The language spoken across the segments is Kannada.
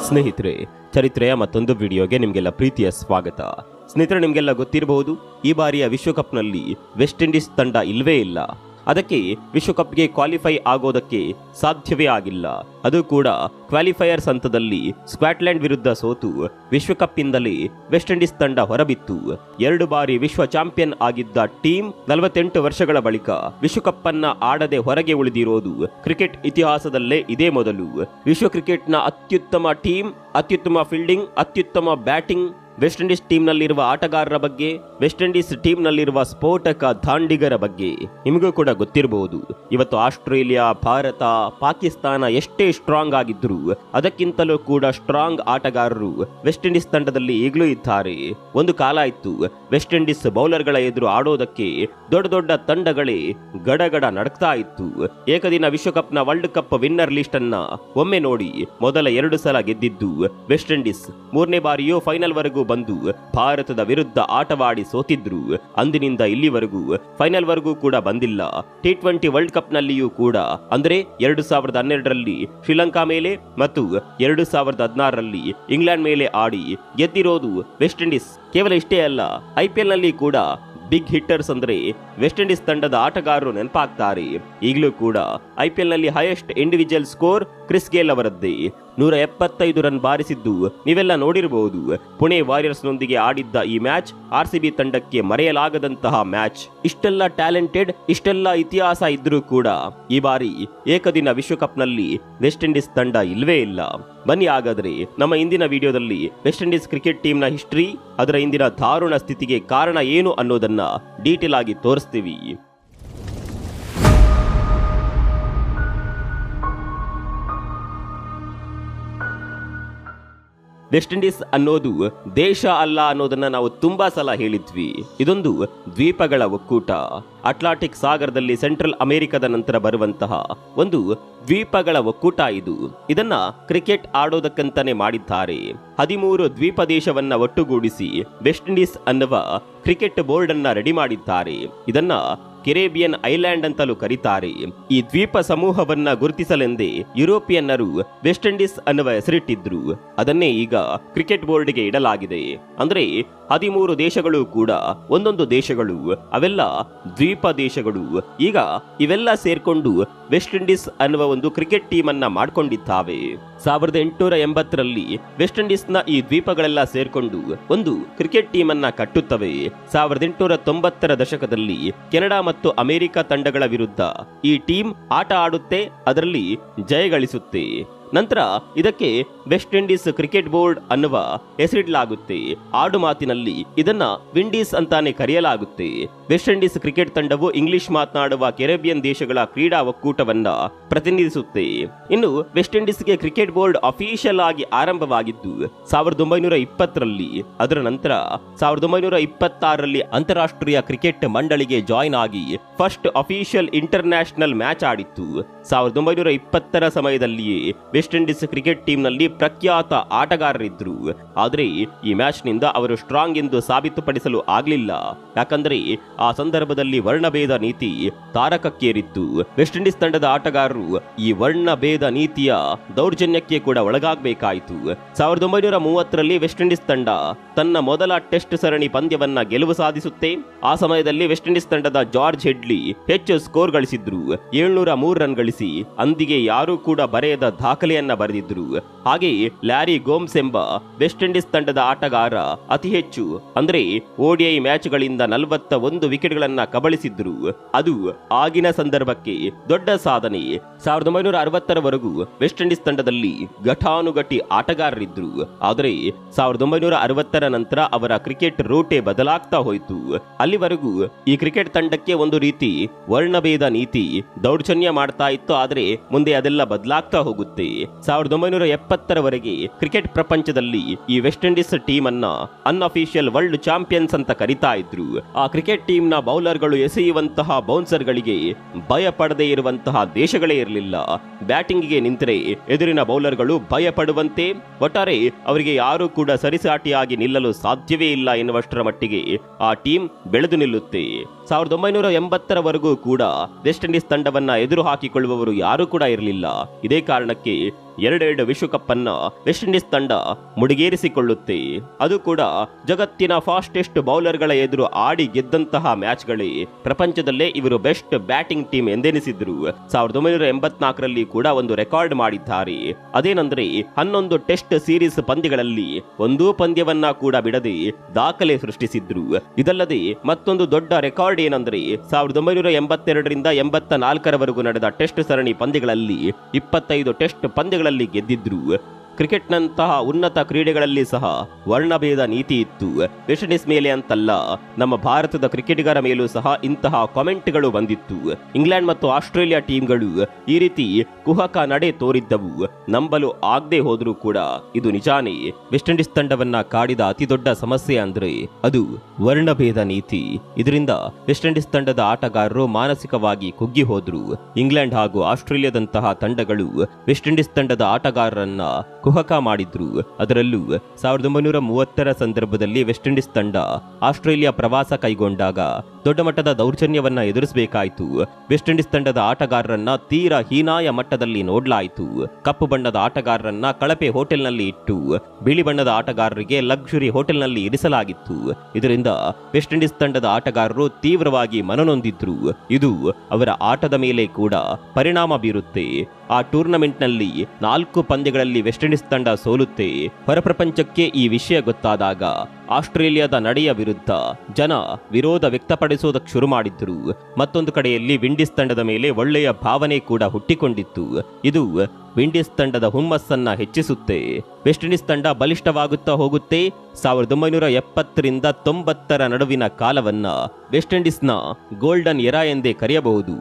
ಸ್ನೇಹಿತರೆ, ಚರಿತ್ರೆಯ ಮತ್ತೊಂದು ವಿಡಿಯೋಗೆ ನಿಮಗೆಲ್ಲ ಪ್ರೀತಿಯ ಸ್ವಾಗತ. ಸ್ನೇಹಿತರೆ, ನಿಮಗೆಲ್ಲ ಗೊತ್ತಿರಬಹುದು, ಈ ಬಾರಿಯ ವಿಶ್ವಕಪ್ನಲ್ಲಿ ವೆಸ್ಟ್ ಇಂಡೀಸ್ ತಂಡ ಇಲ್ವೇ ಇಲ್ಲ. ಅದಕ್ಕೆ ವಿಶ್ವಕಪ್ಗೆ ಕ್ವಾಲಿಫೈ ಆಗೋದಕ್ಕೆ ಸಾಧ್ಯವೇ ಆಗಿಲ್ಲ. ಅದು ಕೂಡ ಕ್ವಾಲಿಫೈಯರ್ಸ್ ಹಂತದಲ್ಲಿ ಸ್ಕಾಟ್ಲೆಂಡ್ ವಿರುದ್ಧ ಸೋತು ವಿಶ್ವಕಪ್ಪಿಂದಲೇ ವೆಸ್ಟ್ ಇಂಡೀಸ್ ತಂಡ ಹೊರಬಿತ್ತು. 2 ಬಾರಿ ವಿಶ್ವ ಚಾಂಪಿಯನ್ ಆಗಿದ್ದ ಟೀಮ್ 48 ವರ್ಷಗಳ ಬಳಿಕ ವಿಶ್ವಕಪ್ ಅನ್ನ ಆಡದೆ ಹೊರಗೆ ಉಳಿದಿರೋದು ಕ್ರಿಕೆಟ್ ಇತಿಹಾಸದಲ್ಲೇ ಇದೇ ಮೊದಲು. ವಿಶ್ವ ಕ್ರಿಕೆಟ್ನ ಅತ್ಯುತ್ತಮ ಟೀಮ್, ಅತ್ಯುತ್ತಮ ಫೀಲ್ಡಿಂಗ್, ಅತ್ಯುತ್ತಮ ಬ್ಯಾಟಿಂಗ್, ವೆಸ್ಟ್ ಇಂಡೀಸ್ ಟೀಮ್ನಲ್ಲಿರುವ ಆಟಗಾರರ ಬಗ್ಗೆ, ವೆಸ್ಟ್ ಇಂಡೀಸ್ ಟೀಮ್ನಲ್ಲಿರುವ ಸ್ಫೋಟಕ ದಾಂಡಿಗರ ಬಗ್ಗೆ ನಿಮಗೂ ಕೂಡ ಗೊತ್ತಿರಬಹುದು. ಇವತ್ತು ಆಸ್ಟ್ರೇಲಿಯಾ, ಭಾರತ, ಪಾಕಿಸ್ತಾನ ಎಷ್ಟೇ ಸ್ಟ್ರಾಂಗ್ ಆಗಿದ್ರು ಅದಕ್ಕಿಂತಲೂ ಕೂಡ ಸ್ಟ್ರಾಂಗ್ ಆಟಗಾರರು ವೆಸ್ಟ್ ಇಂಡೀಸ್ ತಂಡದಲ್ಲಿ ಈಗಲೂ ಇದ್ದಾರೆ. ಒಂದು ಕಾಲ ಇತ್ತು, ವೆಸ್ಟ್ ಇಂಡೀಸ್ ಬೌಲರ್ಗಳ ಎದುರು ಆಡೋದಕ್ಕೆ ದೊಡ್ಡ ದೊಡ್ಡ ತಂಡಗಳೇ ಗಡಗಡ ನಡಕ್ತಾ ಇತ್ತು. ಏಕದಿನ ವಿಶ್ವಕಪ್ನ ವರ್ಲ್ಡ್ ಕಪ್ ವಿನ್ನರ್ ಲಿಸ್ಟ್ ಅನ್ನ ಒಮ್ಮೆ ನೋಡಿ. ಮೊದಲ 2 ಸಲ ಗೆದ್ದಿದ್ದು ವೆಸ್ಟ್ ಇಂಡೀಸ್, 3ನೇ ಬಾರಿಯೂ ಫೈನಲ್ ವರೆಗೂ ಬಂದು ಭಾರತದ ವಿರುದ್ಧ ಆಟವಾಡಿ ಸೋತಿದ್ರು. ಅಂದಿನಿಂದ ಇಲ್ಲಿವರೆಗೂ ಫೈನಲ್ ವರೆಗೂ ಕೂಡ ಬಂದಿಲ್ಲ. T20 ವರ್ಲ್ಡ್ ಕಪ್ ನಲ್ಲಿಯೂ ಕೂಡ, ಅಂದ್ರೆ 2012ರಲ್ಲಿ ಶ್ರೀಲಂಕಾ ಮೇಲೆ ಮತ್ತು 2016ರಲ್ಲಿ ಇಂಗ್ಲೆಂಡ್ ಮೇಲೆ ಆಡಿ ಗೆದ್ದಿರೋದು ವೆಸ್ಟ್ ಇಂಡೀಸ್. ಕೇವಲ ಇಷ್ಟೇ ಅಲ್ಲ, IPL ನಲ್ಲಿ ಕೂಡ ಬಿಗ್ ಹಿಟ್ಟರ್ಸ್ ಅಂದ್ರೆ ವೆಸ್ಟ್ ಇಂಡೀಸ್ ತಂಡದ ಆಟಗಾರರು ನೆನಪಾಗ್ತಾರೆ. ಈಗಲೂ ಕೂಡ IPL ನಲ್ಲಿ highest individual score Chris Gayle ಅವರದ್ದೇ. 175 ರನ್ ಬಾರಿಸಿದ್ದು ನೀವೆಲ್ಲ ನೋಡಿರಬಹುದು. ಪುಣೆ ವಾರಿಯರ್ಸ್ ನೊಂದಿಗೆ ಆಡಿದ್ದ ಈ ಮ್ಯಾಚ್ RCB ತಂಡಕ್ಕೆ ಮರೆಯಲಾಗದಂತಹ ಮ್ಯಾಚ್. ಇಷ್ಟೆಲ್ಲ ಟ್ಯಾಲೆಂಟೆಡ್, ಇಷ್ಟೆಲ್ಲ ಇತಿಹಾಸ ಇದ್ರೂ ಕೂಡ ಈ ಬಾರಿ ಏಕದಿನ ವಿಶ್ವಕಪ್ ನಲ್ಲಿ ವೆಸ್ಟ್ ಇಂಡೀಸ್ ತಂಡ ಇಲ್ವೇ ಇಲ್ಲ. ಬನ್ನಿ ಹಾಗಾದ್ರೆ ನಮ್ಮ ಇಂದಿನ ವಿಡಿಯೋದಲ್ಲಿ ವೆಸ್ಟ್ ಇಂಡೀಸ್ ಕ್ರಿಕೆಟ್ ಟೀಮ್ನ ಹಿಸ್ಟ್ರಿ, ಅದರ ಇಂದಿನ ದಾರುಣ ಸ್ಥಿತಿಗೆ ಕಾರಣ ಏನು ಅನ್ನೋದನ್ನ ಡೀಟೇಲ್ ಆಗಿ ತೋರಿಸ್ತೀವಿ. ವೆಸ್ಟ್ ಇಂಡೀಸ್ ಅನ್ನೋದು ದೇಶ ಅಲ್ಲ ಅನ್ನೋದನ್ನ ನಾವು ತುಂಬಾ ಸಲ ಹೇಳಿದ್ವಿ. ಇದೊಂದು ದ್ವೀಪಗಳ ಒಕ್ಕೂಟ. ಅಟ್ಲಾಂಟಿಕ್ ಸಾಗರದಲ್ಲಿ ಸೆಂಟ್ರಲ್ ಅಮೆರಿಕದ ನಂತರ ಬರುವಂತಹ ಒಂದು ದ್ವೀಪಗಳ ಒಕ್ಕೂಟ ಇದು. ಇದನ್ನ ಕ್ರಿಕೆಟ್ ಆಡೋದಕ್ಕಂತಾನೆ ಮಾಡಿದ್ದಾರೆ. 13 ದ್ವೀಪ ದೇಶವನ್ನ ಒಟ್ಟುಗೂಡಿಸಿ ವೆಸ್ಟ್ ಇಂಡೀಸ್ ಅನ್ನುವ ಕ್ರಿಕೆಟ್ ಬೋರ್ಡ್ ಅನ್ನ ರೆಡಿ ಮಾಡಿದ್ದಾರೆ. ಇದನ್ನ ಕೆರೇಬಿಯನ್ ಐಲ್ಯಾಂಡ್ ಅಂತಲೂ ಕರೀತಾರೆ. ಈ ದ್ವೀಪ ಸಮೂಹವನ್ನ ಗುರುತಿಸಲೆಂದೇ ಯುರೋಪಿಯನ್ನರು ವೆಸ್ಟ್ ಇಂಡೀಸ್ ಅನ್ನುವ ಹೆಸರಿಟ್ಟಿದ್ರು. ಅದನ್ನೇ ಈಗ ಕ್ರಿಕೆಟ್ ಬೋರ್ಡ್ಗೆ ಇಡಲಾಗಿದೆ. ಅಂದ್ರೆ 13 ದೇಶಗಳು ಕೂಡ ಒಂದೊಂದು ದೇಶಗಳು, ಅವೆಲ್ಲ ದ್ವೀಪ ದೇಶಗಳು. ಈಗ ಇವೆಲ್ಲ ಸೇರ್ಕೊಂಡು ವೆಸ್ಟ್ ಇಂಡೀಸ್ ಅನ್ನುವ ಒಂದು ಕ್ರಿಕೆಟ್ ಟೀಮ್ ಅನ್ನ ಮಾಡ್ಕೊಂಡಿದ್ದಾವೆ. 1880ರಲ್ಲಿ ವೆಸ್ಟ್ ಇಂಡೀಸ್ನ ಈ ದ್ವೀಪಗಳೆಲ್ಲ ಸೇರ್ಕೊಂಡು ಒಂದು ಕ್ರಿಕೆಟ್ ಟೀಮ್ ಅನ್ನ ಕಟ್ಟುತ್ತವೆ. 1890ರ ದಶಕದಲ್ಲಿ ಕೆನಡಾ ಮತ್ತು ಅಮೆರಿಕ ತಂಡಗಳ ವಿರುದ್ಧ ಈ ಟೀಮ್ ಆಟ ಆಡುತ್ತೆ, ಅದರಲ್ಲಿ ಜಯಗಳಿಸುತ್ತೆ. ನಂತರ ಇದಕ್ಕೆ ವೆಸ್ಟ್ ಇಂಡೀಸ್ ಕ್ರಿಕೆಟ್ ಬೋರ್ಡ್ ಅನ್ನುವ ಹೆಸರಿಡಲಾಗುತ್ತೆ. ಆಡು ಮಾತಿನಲ್ಲಿ ಇದನ್ನ ವಿಂಡೀಸ್ ಅಂತಾನೆ ಕರೆಯಲಾಗುತ್ತೆ. ವೆಸ್ಟ್ ಇಂಡೀಸ್ ಕ್ರಿಕೆಟ್ ತಂಡವು ಇಂಗ್ಲಿಷ್ ಮಾತನಾಡುವ ಕೆರೇಬಿಯನ್ ದೇಶಗಳ ಕ್ರೀಡಾ ಒಕ್ಕೂಟವನ್ನ ಪ್ರತಿನಿಧಿಸುತ್ತೆ. ಇನ್ನು ವೆಸ್ಟ್ ಇಂಡೀಸ್ಗೆ ಕ್ರಿಕೆಟ್ ಬೋರ್ಡ್ ಅಫಿಷಿಯಲ್ ಆಗಿ ಆರಂಭವಾಗಿದ್ದು 1920ರಲ್ಲಿ. ಅದರ ನಂತರ 1926ರಲ್ಲಿ ಅಂತಾರಾಷ್ಟ್ರೀಯ ಕ್ರಿಕೆಟ್ ಮಂಡಳಿಗೆ ಜಾಯಿನ್ ಆಗಿ ಫಸ್ಟ್ ಅಫಿಷಿಯಲ್ ಇಂಟರ್ನ್ಯಾಷನಲ್ ಮ್ಯಾಚ್ ಆಡಿತ್ತು. 1920ರ ಸಮಯದಲ್ಲಿಯೇ ವೆಸ್ಟ್ ಇಂಡೀಸ್ ಕ್ರಿಕೆಟ್ ಟೀಮ್ ನಲ್ಲಿ ಪ್ರಖ್ಯಾತ ಆಟಗಾರರಿದ್ರು. ಆದರೆ ಈ ಮ್ಯಾಚ್ ನಿಂದ ಅವರು ಸ್ಟ್ರಾಂಗ್ ಎಂದು ಸಾಬೀತುಪಡಿಸಲು ಆಗ್ಲಿಲ್ಲ. ಯಾಕಂದ್ರೆ ಆ ಸಂದರ್ಭದಲ್ಲಿ ವರ್ಣಭೇದ ನೀತಿ ತಾರಕಕ್ಕೇರಿತ್ತು. ವೆಸ್ಟ್ ಇಂಡೀಸ್ ತಂಡದ ಆಟಗಾರರು ಈ ವರ್ಣಭೇದ ನೀತಿಯ ದೌರ್ಜನ್ಯಕ್ಕೆ ಕೂಡ ಒಳಗಾಗಬೇಕಾಯಿತು. 1930ರಲ್ಲಿ ವೆಸ್ಟ್ ಇಂಡೀಸ್ ತಂಡ ತನ್ನ ಮೊದಲ ಟೆಸ್ಟ್ ಸರಣಿ ಪಂದ್ಯವನ್ನ ಗೆಲುವು ಸಾಧಿಸುತ್ತೆ. ಆ ಸಮಯದಲ್ಲಿ ವೆಸ್ಟ್ ಇಂಡೀಸ್ ತಂಡದ ಜಾರ್ಜ್ ಹೆಡ್ಲಿ ಹೆಚ್ಚು ಸ್ಕೋರ್ ಗಳಿಸಿದ್ರು. 703 ರನ್ ಗಳಿಸಿ ಅಂದಿಗೆ ಯಾರೂ ಕೂಡ ಬರೆಯದ ದಾಖಲೆಯನ್ನ ಬರೆದಿದ್ರು. ಹಾಗೆಯೇ ಲ್ಯಾರಿ ಗೋಮ್ಸ್ ಎಂಬ ವೆಸ್ಟ್ ಇಂಡೀಸ್ ತಂಡದ ಆಟಗಾರ ಅತಿ ಹೆಚ್ಚು, ಅಂದ್ರೆ ODI ಮ್ಯಾಚ್ ಗಳಿಂದ 41 ವಿಕೆಟ್ಗಳನ್ನ ಕಬಳಿಸಿದ್ರು. ಅದು ಆಗಿನ ಸಂದರ್ಭಕ್ಕೆ ದೊಡ್ಡ ಸಾಧನೆ. 1960ರವರೆಗೂ ವೆಸ್ಟ್ ಇಂಡೀಸ್ ತಂಡದಲ್ಲಿ ಘಟಾನುಘಟಿ ಆಟಗಾರರಿದ್ರು. ಆದರೆ 1960ರ ನಂತರ ಅವರ ಕ್ರಿಕೆಟ್ ರೂಟೇ ಬದಲಾಗ್ತಾ ಹೋಯಿತು. ಅಲ್ಲಿವರೆಗೂ ಈ ಕ್ರಿಕೆಟ್ ತಂಡಕ್ಕೆ ಒಂದು ರೀತಿ ವರ್ಣಭೇದ ನೀತಿ ದೌರ್ಜನ್ಯ ಮಾಡ್ತಾ ಇತ್ತು. ಆದ್ರೆ ಮುಂದೆ ಅದೆಲ್ಲ ಬದಲಾಗ್ತಾ ಹೋಗುತ್ತೆ. 1970ರವರೆಗೆ ಕ್ರಿಕೆಟ್ ಪ್ರಪಂಚದಲ್ಲಿ ಈ ವೆಸ್ಟ್ ಇಂಡೀಸ್ ಟೀಮ್ ಅನ್ನ ಅನ್ಅಫಿಷಿಯಲ್ ವರ್ಲ್ಡ್ ಚಾಂಪಿಯನ್ಸ್ ಅಂತ ಕರೀತಾ ಇದ್ರು. ಆ ಕ್ರಿಕೆಟ್ ಟೀಮ್ ನ ಬೌಲರ್ಗಳು ಎಸೆಯುವಂತಹ ಬೌನ್ಸರ್ ಗಳಿಗೆ ಭಯ ಪಡದೇ ಇರುವಂತಹ ದೇಶಗಳೇ ಇರಲಿಲ್ಲ. ಬ್ಯಾಟಿಂಗ್ ಗೆ ನಿಂತರೆ ಎದುರಿನ ಬೌಲರ್ಗಳು ಭಯ ಪಡುವಂತೆ, ಒಟ್ಟಾರೆ ಅವರಿಗೆ ಯಾರು ಕೂಡ ಸರಿಸಾಟಿಯಾಗಿ ನಿಲ್ಲಲು ಸಾಧ್ಯವೇ ಇಲ್ಲ ಎನ್ನುವಷ್ಟರ ಮಟ್ಟಿಗೆ ಆ ಟೀಮ್ ಬೆಳೆದು ನಿಲ್ಲುತ್ತೆ. 1980ರವರೆಗೂ ಕೂಡ ವೆಸ್ಟ್ ಇಂಡೀಸ್ ತಂಡವನ್ನ ಎದುರು ಹಾಕಿಕೊಳ್ಳುವವರು ಯಾರೂ ಕೂಡ ಇರಲಿಲ್ಲ. ಇದೇ ಕಾರಣಕ್ಕೆ ಎರಡೆರಡು ವಿಶ್ವಕಪ್ ಅನ್ನ ವೆಸ್ಟ್ ಇಂಡೀಸ್ ತಂಡ ಮುಡಿಗೇರಿಸಿಕೊಳ್ಳುತ್ತೆ. ಅದು ಕೂಡ ಜಗತ್ತಿನ ಫಾಸ್ಟೆಸ್ಟ್ ಬೌಲರ್ಗಳ ಎದುರು ಆಡಿ ಗೆದ್ದಂತಹ ಮ್ಯಾಚ್ಗಳೇ. ಪ್ರಪಂಚದಲ್ಲೇ ಇವರು ಬೆಸ್ಟ್ ಬ್ಯಾಟಿಂಗ್ ಟೀಮ್ ಎಂದೆನಿಸಿದ್ರು. 1984ರಲ್ಲಿ ಕೂಡ ಒಂದು ರೆಕಾರ್ಡ್ ಮಾಡಿದ್ದಾರೆ. ಅದೇನಂದ್ರೆ 11 ಟೆಸ್ಟ್ ಸೀರೀಸ್ ಪಂದ್ಯಗಳಲ್ಲಿ ಒಂದೂ ಪಂದ್ಯವನ್ನ ಕೂಡ ಬಿಡದೆ ದಾಖಲೆ ಸೃಷ್ಟಿಸಿದ್ರು. ಇದಲ್ಲದೆ ಮತ್ತೊಂದು ದೊಡ್ಡ ರೆಕಾರ್ಡ್ ಏನಂದ್ರೆ 1982ರಿಂದ 84ರವರೆಗೂ ನಡೆದ ಟೆಸ್ಟ್ ಸರಣಿ ಪಂದ್ಯಗಳಲ್ಲಿ 25 ಟೆಸ್ಟ್ ಪಂದ್ಯಗಳಲ್ಲಿ ಗೆದ್ದಿದ್ರು. ಕ್ರಿಕೆಟ್ನಂತಹ ಉನ್ನತ ಕ್ರೀಡೆಗಳಲ್ಲಿ ಸಹ ವರ್ಣಭೇದ ನೀತಿ ಇತ್ತು. ವೆಸ್ಟ್ ಇಂಡೀಸ್ ಮೇಲೆ ಅಂತಲ್ಲ, ನಮ್ಮ ಭಾರತದ ಕ್ರಿಕೆಟಿಗರ ಮೇಲೂ ಸಹ ಇಂತಹ ಕಾಮೆಂಟ್ಗಳು ಬಂದಿತ್ತು. ಇಂಗ್ಲೆಂಡ್ ಮತ್ತು ಆಸ್ಟ್ರೇಲಿಯಾ ಟೀಮ್ಗಳು ಈ ರೀತಿ ಕುಹಕ ನಡೆ ತೋರಿದ್ದವು. ನಂಬಲು ಆಗದೆ ಹೋದ್ರೂ ಕೂಡ ಇದು ನಿಜಾನೇ. ವೆಸ್ಟ್ ಇಂಡೀಸ್ ತಂಡವನ್ನ ಕಾಡಿದ ಅತಿ ದೊಡ್ಡ ಸಮಸ್ಯೆ ಅಂದ್ರೆ ಅದು ವರ್ಣಭೇದ ನೀತಿ. ಇದರಿಂದ ವೆಸ್ಟ್ ಇಂಡೀಸ್ ತಂಡದ ಆಟಗಾರರು ಮಾನಸಿಕವಾಗಿ ಕುಗ್ಗಿ ಹೋದ್ರು. ಇಂಗ್ಲೆಂಡ್ ಹಾಗೂ ಆಸ್ಟ್ರೇಲಿಯಾದಂತಹ ತಂಡಗಳು ವೆಸ್ಟ್ ಇಂಡೀಸ್ ತಂಡದ ಆಟಗಾರರನ್ನ ಕುಹಕ ಮಾಡಿದ್ರು. ಅದರಲ್ಲೂ 1930ರ ಸಂದರ್ಭದಲ್ಲಿ ವೆಸ್ಟ್ ಇಂಡೀಸ್ ತಂಡ ಆಸ್ಟ್ರೇಲಿಯಾ ಪ್ರವಾಸ ಕೈಗೊಂಡಾಗ ದೊಡ್ಡ ಮಟ್ಟದ ದೌರ್ಜನ್ಯವನ್ನ ಎದುರಿಸಬೇಕಾಯಿತು. ವೆಸ್ಟ್ ಇಂಡೀಸ್ ತಂಡದ ಆಟಗಾರರನ್ನ ತೀರಾ ಹೀನಾಯ ಮಟ್ಟದಲ್ಲಿ ನೋಡ್ಲಾಯಿತು. ಕಪ್ಪು ಬಣ್ಣದ ಆಟಗಾರರನ್ನ ಕಳಪೆ ಹೋಟೆಲ್ನಲ್ಲಿ ಇಟ್ಟು ಬಿಳಿ ಬಣ್ಣದ ಆಟಗಾರರಿಗೆ ಲಕ್ಸುರಿ ಹೋಟೆಲ್ನಲ್ಲಿ ಇರಿಸಲಾಗಿತ್ತು. ಇದರಿಂದ ವೆಸ್ಟ್ ಇಂಡೀಸ್ ತಂಡದ ಆಟಗಾರರು ತೀವ್ರವಾಗಿ ಮನನೊಂದಿದ್ರು. ಇದು ಅವರ ಆಟದ ಮೇಲೆ ಕೂಡ ಪರಿಣಾಮ ಬೀರುತ್ತೆ. ಆ ಟೂರ್ನಮೆಂಟ್ನಲ್ಲಿ 4 ಪಂದ್ಯಗಳಲ್ಲಿ ವೆಸ್ಟ್ ಇಂಡೀಸ್ ತಂಡ ಸೋಲುತ್ತೆ. ಹೊರಪ್ರಪಂಚಕ್ಕೆ ಈ ವಿಷಯ ಗೊತ್ತಾದಾಗ ಆಸ್ಟ್ರೇಲಿಯಾದ ನಡೆಯ ವಿರುದ್ಧ ಜನ ವಿರೋಧ ವ್ಯಕ್ತಪಡಿಸೋದಕ್ಕೆ ಶುರು ಮಾಡಿದ್ರು. ಮತ್ತೊಂದು ಕಡೆಯಲ್ಲಿ ವಿಂಡೀಸ್ ತಂಡದ ಮೇಲೆ ಒಳ್ಳೆಯ ಭಾವನೆ ಕೂಡ ಹುಟ್ಟಿಕೊಂಡಿತ್ತು. ಇದು ವಿಂಡೀಸ್ ತಂಡದ ಹುಮ್ಮಸ್ಸನ್ನ ಹೆಚ್ಚಿಸುತ್ತೆ. ವೆಸ್ಟ್ ಇಂಡೀಸ್ ತಂಡ ಬಲಿಷ್ಠವಾಗುತ್ತಾ ಹೋಗುತ್ತೆ. 1970ರಿಂದ 90ರ ನಡುವಿನ ಕಾಲವನ್ನ ವೆಸ್ಟ್ ಇಂಡೀಸ್ನ ಗೋಲ್ಡನ್ ಎರಾ ಎಂದೇ ಕರೆಯಬಹುದು.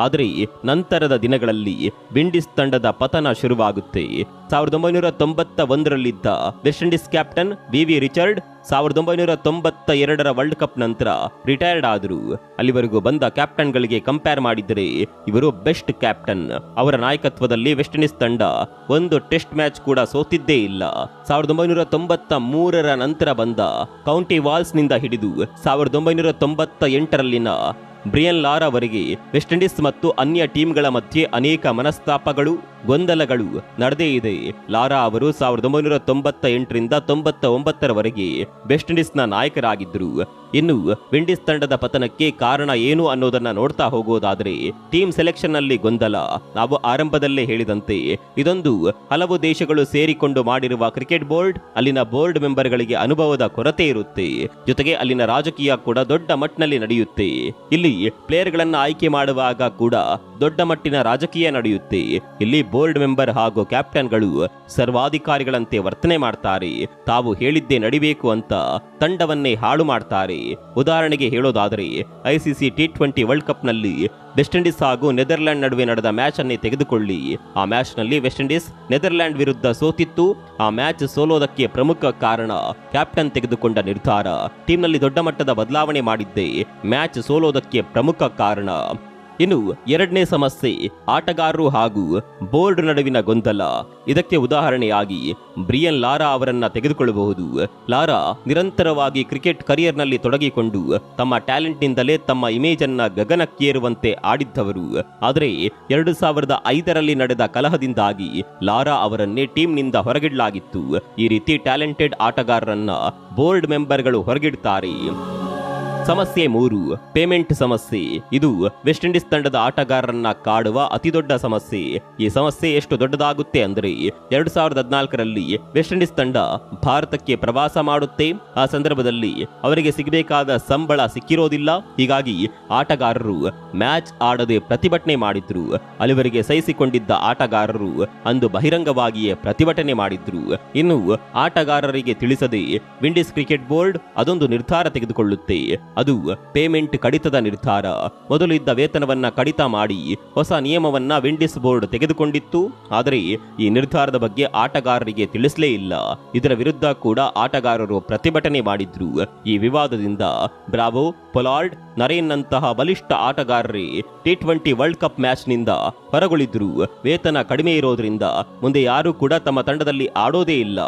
ಆದರೆ ನಂತರದ ದಿನಗಳಲ್ಲಿ ವಿಂಡೀಸ್ ತಂಡದ ಪತನ ಶುರುವಾಗುತ್ತೆ. 1991ರಲ್ಲಿದ್ದ West Indies captain Viv Richard 1992ರ ವರ್ಲ್ಡ್ ಕಪ್ ನಂತರ ರಿಟೈರ್ಡ್ ಆದರು. ಅಲ್ಲಿವರೆಗೂ ಬಂದ ಕ್ಯಾಪ್ಟನ್ಗಳಿಗೆ ಕಂಪೇರ್ ಮಾಡಿದರೆ ಇವರು ಬೆಸ್ಟ್ ಕ್ಯಾಪ್ಟನ್. ಅವರ ನಾಯಕತ್ವದಲ್ಲಿ ವೆಸ್ಟ್ ಇಂಡೀಸ್ ತಂಡ ಒಂದು ಟೆಸ್ಟ್ ಮ್ಯಾಚ್ ಕೂಡ ಸೋತಿದ್ದೇ ಇಲ್ಲ. 1993ರ ನಂತರ ಬಂದ ಕೌಂಟಿ ವಾಲ್ಸ್ನಿಂದ ಹಿಡಿದು 1998ರಲ್ಲಿನ ಬ್ರಿಯನ್ ಲಾರಾವರೆಗೆ ವೆಸ್ಟ್ ಇಂಡೀಸ್ ಮತ್ತು ಅನ್ಯ ಟೀಮ್ಗಳ ಮಧ್ಯೆ ಅನೇಕ ಮನಸ್ತಾಪಗಳು, ಗೊಂದಲಗಳು ನಡೆದೇ ಇದೆ. ಲಾರಾ ಅವರು 1998ರಿಂದ 99ರವರೆಗೆ ವೆಸ್ಟ್ ಇಂಡೀಸ್ನ ನಾಯಕರಾಗಿದ್ದರು. ಇನ್ನು ವಿಂಡೀಸ್ ತಂಡದ ಪತನಕ್ಕೆ ಕಾರಣ ಏನು ಅನ್ನೋದನ್ನ ನೋಡ್ತಾ ಹೋಗೋದಾದ್ರೆ ಟೀಮ್ ಸೆಲೆಕ್ಷನ್ ನಲ್ಲಿ ಗೊಂದಲ. ನಾವು ಆರಂಭದಲ್ಲೇ ಹೇಳಿದಂತೆ ಇದೊಂದು ಹಲವು ದೇಶಗಳು ಸೇರಿಕೊಂಡು ಮಾಡಿರುವ ಕ್ರಿಕೆಟ್ ಬೋರ್ಡ್. ಅಲ್ಲಿನ ಬೋರ್ಡ್ ಮೆಂಬರ್ಗಳಿಗೆ ಅನುಭವದ ಕೊರತೆ ಇರುತ್ತೆ. ಜೊತೆಗೆ ಅಲ್ಲಿನ ರಾಜಕೀಯ ಕೂಡ ದೊಡ್ಡ ಮಟ್ಟಿನಲ್ಲಿ ನಡೆಯುತ್ತೆ. ಇಲ್ಲಿ ಪ್ಲೇಯರ್ಗಳನ್ನ ಆಯ್ಕೆ ಮಾಡುವಾಗ ಕೂಡ ದೊಡ್ಡ ಮಟ್ಟಿನ ರಾಜಕೀಯ ನಡೆಯುತ್ತೆ. ಇಲ್ಲಿ ಬೋರ್ಡ್ ಮೆಂಬರ್ ಹಾಗೂ ಕ್ಯಾಪ್ಟನ್ಗಳು ಸರ್ವಾಧಿಕಾರಿಗಳಂತೆ ವರ್ತನೆ ಮಾಡ್ತಾರೆ. ತಾವು ಹೇಳಿದ್ದೇ ನಡಿಬೇಕು ಅಂತ ತಂಡವನ್ನೇ ಹಾಳು ಮಾಡ್ತಾರೆ. ಉದಾಹರಣೆಗೆ ಹೇಳೋದಾದರೆ ಐಸಿಸಿ T20 ವರ್ಲ್ಡ್ ಕಪ್ ನಲ್ಲಿ ವೆಸ್ಟ್ ಇಂಡೀಸ್ ಹಾಗೂ ನೆದರ್ಲ್ಯಾಂಡ್ ನಡುವೆ ನಡೆದ ಮ್ಯಾಚ್ ಅನ್ನೇ ತೆಗೆದುಕೊಳ್ಳಿ. ಆ ಮ್ಯಾಚ್ ನಲ್ಲಿ ವೆಸ್ಟ್ ಇಂಡೀಸ್ ನೆದರ್ಲ್ಯಾಂಡ್ ವಿರುದ್ಧ ಸೋತಿತ್ತು. ಆ ಮ್ಯಾಚ್ ಸೋಲೋದಕ್ಕೆ ಪ್ರಮುಖ ಕಾರಣ ಕ್ಯಾಪ್ಟನ್ ತೆಗೆದುಕೊಂಡ ನಿರ್ಧಾರ. ಟೀಮ್ನಲ್ಲಿ ದೊಡ್ಡ ಮಟ್ಟದ ಬದಲಾವಣೆ ಮಾಡಿದ್ದೆ ಮ್ಯಾಚ್ ಸೋಲೋದಕ್ಕೆ ಪ್ರಮುಖ ಕಾರಣ. ಇನ್ನು ಎರಡನೇ ಸಮಸ್ಯೆ ಆಟಗಾರರು ಹಾಗೂ ಬೋರ್ಡ್ ನಡುವಿನ ಗೊಂದಲ. ಇದಕ್ಕೆ ಉದಾಹರಣೆಯಾಗಿ ಬ್ರಿಯನ್ ಲಾರಾ ಅವರನ್ನ ತೆಗೆದುಕೊಳ್ಳಬಹುದು. ಲಾರಾ ನಿರಂತರವಾಗಿ ಕ್ರಿಕೆಟ್ ಕರಿಯರ್ನಲ್ಲಿ ತೊಡಗಿಕೊಂಡು ತಮ್ಮ ಟ್ಯಾಲೆಂಟ್ನಿಂದಲೇ ತಮ್ಮ ಇಮೇಜ್ ಅನ್ನ ಗಗನಕ್ಕೇರುವಂತೆ ಆಡಿದ್ದವರು. ಆದರೆ 2005ರಲ್ಲಿ ನಡೆದ ಕಲಹದಿಂದಾಗಿ ಲಾರಾ ಅವರನ್ನೇ ಟೀಮ್ನಿಂದ ಹೊರಗಿಡಲಾಗಿತ್ತು. ಈ ರೀತಿ ಟ್ಯಾಲೆಂಟೆಡ್ ಆಟಗಾರರನ್ನ ಬೋರ್ಡ್ ಮೆಂಬರ್ಗಳು ಹೊರಗಿಡ್ತಾರೆ. ಸಮಸ್ಯೆ 3, ಪೇಮೆಂಟ್ ಸಮಸ್ಯೆ. ಇದು ವೆಸ್ಟ್ ಇಂಡೀಸ್ ತಂಡದ ಆಟಗಾರರನ್ನ ಕಾಡುವ ಅತಿದೊಡ್ಡ ಸಮಸ್ಯೆ. ಈ ಸಮಸ್ಯೆ ಎಷ್ಟು ದೊಡ್ಡದಾಗುತ್ತೆ ಅಂದ್ರೆ 2014ರಲ್ಲಿ ವೆಸ್ಟ್ ಇಂಡೀಸ್ ತಂಡ ಭಾರತಕ್ಕೆ ಪ್ರವಾಸ ಮಾಡುತ್ತೆ. ಆ ಸಂದರ್ಭದಲ್ಲಿ ಅವರಿಗೆ ಸಿಗಬೇಕಾದ ಸಂಬಳ ಸಿಕ್ಕಿರೋದಿಲ್ಲ. ಹೀಗಾಗಿ ಆಟಗಾರರು ಮ್ಯಾಚ್ ಆಡದೆ ಪ್ರತಿಭಟನೆ ಮಾಡಿದ್ರು. ಅಲ್ಲಿವರೆಗೆ ಸಹಿಸಿಕೊಂಡಿದ್ದ ಆಟಗಾರರು ಅಂದು ಬಹಿರಂಗವಾಗಿಯೇ ಪ್ರತಿಭಟನೆ ಮಾಡಿದ್ರು. ಇನ್ನು ಆಟಗಾರರಿಗೆ ತಿಳಿಸದೆ ವಿಂಡೀಸ್ ಕ್ರಿಕೆಟ್ ಬೋರ್ಡ್ ಅದೊಂದು ನಿರ್ಧಾರ ತೆಗೆದುಕೊಳ್ಳುತ್ತೆ. ಅದು ಪೇಮೆಂಟ್ ಕಡಿತದ ನಿರ್ಧಾರ. ಮೊದಲು ಇದ್ದ ವೇತನವನ್ನ ಕಡಿತ ಮಾಡಿ ಹೊಸ ನಿಯಮವನ್ನ ವಿಂಡೀಸ್ ಬೋರ್ಡ್ ತೆಗೆದುಕೊಂಡಿತ್ತು. ಆದರೆ ಈ ನಿರ್ಧಾರದ ಬಗ್ಗೆ ಆಟಗಾರರಿಗೆ ತಿಳಿಸಲೇ ಇಲ್ಲ. ಇದರ ವಿರುದ್ಧ ಕೂಡ ಆಟಗಾರರು ಪ್ರತಿಭಟನೆ ಮಾಡಿದ್ರು. ಈ ವಿವಾದದಿಂದ ಬ್ರಾವೋ, ಪೊಲಾರ್ಡ್, ನರೇನ್ ನಂತಹ ಬಲಿಷ್ಠ ಆಟಗಾರರೇ T20 ವರ್ಲ್ಡ್ ಕಪ್ ಮ್ಯಾಚ್ ನಿಂದ ಹೊರಗುಳಿದ್ರು. ವೇತನ ಕಡಿಮೆ ಇರೋದ್ರಿಂದ ಮುಂದೆ ಯಾರು ಕೂಡ ತಮ್ಮ ತಂಡದಲ್ಲಿ ಆಡೋದೇ ಇಲ್ಲ.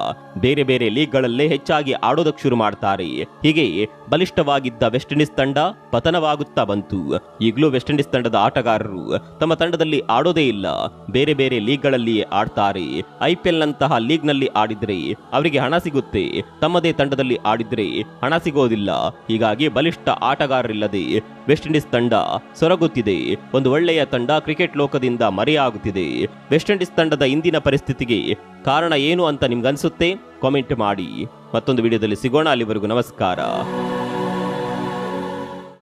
ಬೇರೆ ಬೇರೆ ಲೀಗ್ಗಳಲ್ಲೇ ಹೆಚ್ಚಾಗಿ ಆಡೋದಕ್ಕೆ ಶುರು ಮಾಡ್ತಾರೆ. ಹೀಗೆ ಬಲಿಷ್ಠವಾಗಿದ್ದ ವೆಸ್ಟ್ ಇಂಡೀಸ್ ತಂಡ ಪತನವಾಗುತ್ತಾ ಬಂತು. ಈಗಲೂ ವೆಸ್ಟ್ ಇಂಡೀಸ್ ತಂಡದ ಆಟಗಾರರು ತಮ್ಮ ತಂಡದಲ್ಲಿ ಆಡೋದೇ ಇಲ್ಲ, ಬೇರೆ ಬೇರೆ ಲೀಗ್ಗಳಲ್ಲಿಯೇ ಆಡ್ತಾರೆ. IPL ನಂತಹ ಲೀಗ್ನಲ್ಲಿ ಆಡಿದ್ರೆ ಅವರಿಗೆ ಹಣ ಸಿಗುತ್ತೆ, ತಮ್ಮದೇ ತಂಡದಲ್ಲಿ ಆಡಿದ್ರೆ ಹಣ ಸಿಗೋದಿಲ್ಲ. ಹೀಗಾಗಿ ಬಲಿಷ್ಠ ಆಟಗಾರರಿಲ್ಲದೆ ವೆಸ್ಟ್ ಇಂಡೀಸ್ ತಂಡ ಸೊರಗುತ್ತಿದೆ. ಒಂದು ಒಳ್ಳೆಯ ತಂಡ ಕ್ರಿಕೆಟ್ ಲೋಕದಿಂದ ಮರೆಯಾಗುತ್ತಿದೆ. ವೆಸ್ಟ್ ಇಂಡೀಸ್ ತಂಡದ ಇಂದಿನ ಪರಿಸ್ಥಿತಿಗೆ ಕಾರಣ ಏನು ಅಂತ ನಿಮ್ಗನ್ಸುತ್ತೆ? ಕಾಮೆಂಟ್ ಮಾಡಿ. ಮತ್ತೊಂದು ವಿಡಿಯೋದಲ್ಲಿ ಸಿಗೋಣ. ಅಲ್ಲಿವರೆಗೂ ನಮಸ್ಕಾರ.